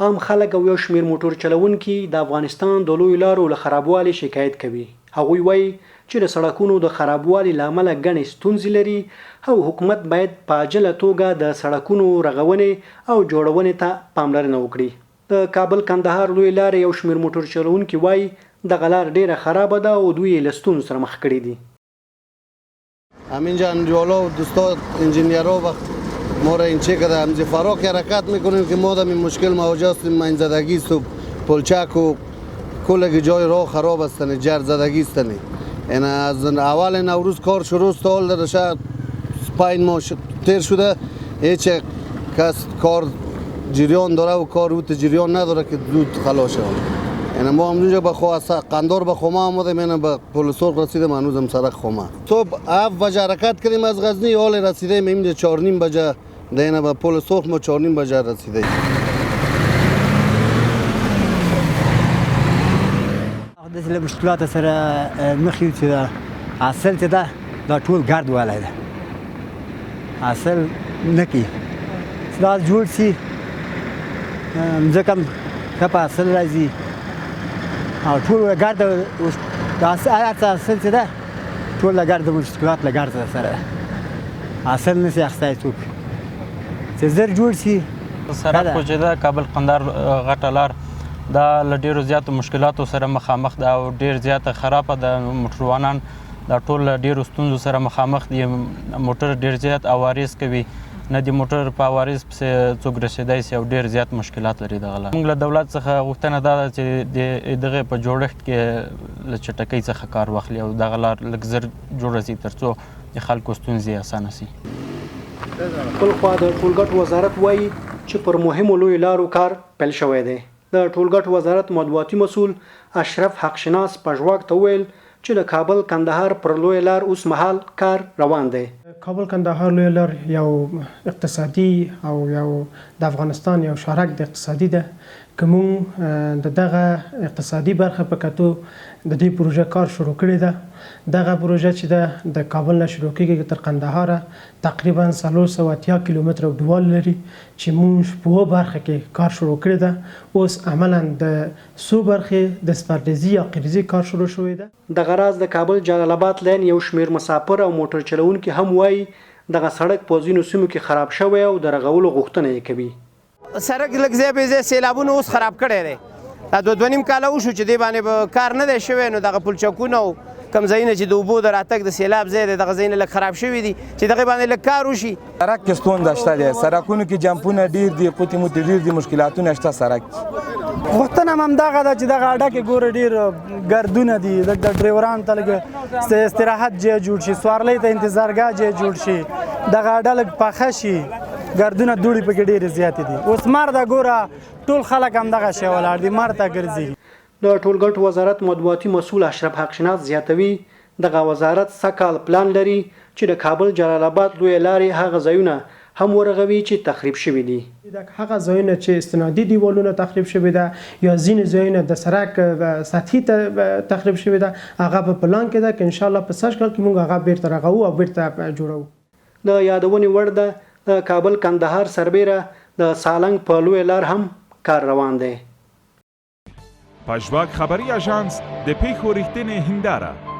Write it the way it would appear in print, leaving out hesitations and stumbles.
عام خلک او یو شمېر موټر چلونکي د افغانستان د لویو لارو له خرابوالي شکایت کوي. هغوی وایي چې د سړکونو د خرابوالي له امله ګڼې ستونزې لري او حکومت باید په عاجله توګه د سړکونو رغونې او جوړونې ته پاملرنه وکړي. د کابل کندهار لوی لارې یو شمېر موټر چلونکي وایي دغه لار ډېره خرابه ده او دوی یې له ستونزو سره مخ کړي دي. همینجا جلو دوستان انجینیرها و ما را این چه کده همزی فراک حرکت میکنیم که ما دم این مشکل مواجه هستیم. من زدگی است و پلچک و کل جای راه خراب هستند، جر زدگی هستند. این از اول نوروز کار شروع است تا حال در شهر 5 ماه تیر شده هیچ کس کار جریان داره و کار روت جریان نداره که زود خلاص شود. یعنی ما همونجا به قندار به خمه آمدیم، یعنی به پل سرخ رسیدیم، هنوز هم سرک خمه. صبح 7 بجه حرکت کردیم از غزنی، حال رسیدیم اینجا 4:30 بجه دیگه به پل سرخ ما 4:30 بجه رسیدیم. د مشکلات سره مخ یو چې حاصل چې دا ټول ګرد والی ده، حاصل نه کوي. دا جوړ شي مځکه هم ښه په حاصل راځي او ټول ګرد د هر څه حاصل چې ده ټول د ګرد مشکلات له ګرد سره حاصل نه شي اخیستی څوک چې زر جوړ شي. سرک خو چې ده کابل قندهار غټه لار دا له ډېرو زیاتو مشکلاتو سره مخامخ ده او ډېر زیاته خرابه ده. موټروانان دا ټول له ډېرو ستونزو سره مخامخ دي. موټر ډېر زیات عوارض کوي، نه د موټر په عوارض پسې څوک رسېدی سي او ډېر زیات مشکلات لري دغه لار. موږ له دولت څخه غوښتنه دا ده چې د دغې په جوړښت کې له چټکۍ څخه کار واخلي او دغه لار لږ زر جوړه سي تر څو د خلکو ستونزې اسانه سي. بل خوا د ټولګټو وزارت وایي چې پر مهمو لویو لارو کار پیل شوی دی. د ټولګټو وزارت مطبوعاتي مسؤل اشرف حقشناس پژواک ته وویل چې د کابل کندهار پر لویه لار اوس مهال کار روان دی. کابل کندهار لویه لار یو اقتصادي او یو د افغانستان یو شارک د اقتصادي ده که مونږ د دغه اقتصادي برخه په کتو د دې پروژه کار شروع کړې ده. دغه پروژه چې ده د کابل نه شروع کېږي تر قندهاره تقریبا 380 کیلومتره اوږدوالی لري چې مونږ په اووه برخه کې کار شروع کړې ده. اوس عملا د څو برخې د سپرلیزي یا قریزي کار شروع شوی ده. دغه راز د کابل جلال آباد لین یو شمېر مسافر او موټر چلونکي هم وایي دغه سړک په ځینو سیمو کې خراب شوی او د رغولو غوښتنه یې کوي. سړک لږ ځای په ځای سیلابونو اوس خراب کړی دی. دا 2.5 کاله وشو چې دې باندې به کار نه دی شوی، نو دغه پلچکونه او کوم ځایونه چې د اوبو د راتګ د سیلاب ځای دی دغه ځایونه لږ خراب شوي دي چې دغې باندې لږ کار وشي. سړک کې ستونزه شته دی، سړکونو کې جمپونه ډېر دي، قوتي موتي ډېر دي، مشکلاتونه شته سړک. غوښتنه هم همدغه ده چې دغه اډه کې ګوره ډېر ګردونه دي، د ډریورانو ته لږ استراحت ځای جوړ شي، سوارلۍ ته انتظارګاه ځای جوړ شي، دغه اډه لږ پاخه شي، ګردونه دوړې پکې ډېرې زیاتې دي. اوس مرده ګوره ټول خلک همدغه شی ولاړ دي، مر ته ګرځي. د ټولګټو وزارت مطبوعاتي مسؤل اشرف حقشناس زیاتوي دغه وزارت سږ پلان لري چې د کابل جلال آباد لویې لارې هغه ځایونه هم ورغوي چې تخریب شوي دي. هغه ځایونه چې استنادي دیوالونه تخریب شوي ده یا ځینې ځایونه د سړک سطحي تخریب شوي ده هغه په پلان کې ده که انشاءالله په سږ کال کې موږ هغه بیرته رغوو او بیرته جوړوو. د یادونې وړ ده د کابل کندهار سربیره د سالنګ په لویه لار هم کار روان دی. پژواک خبری آژانس د پیښو ریښتینې هنداره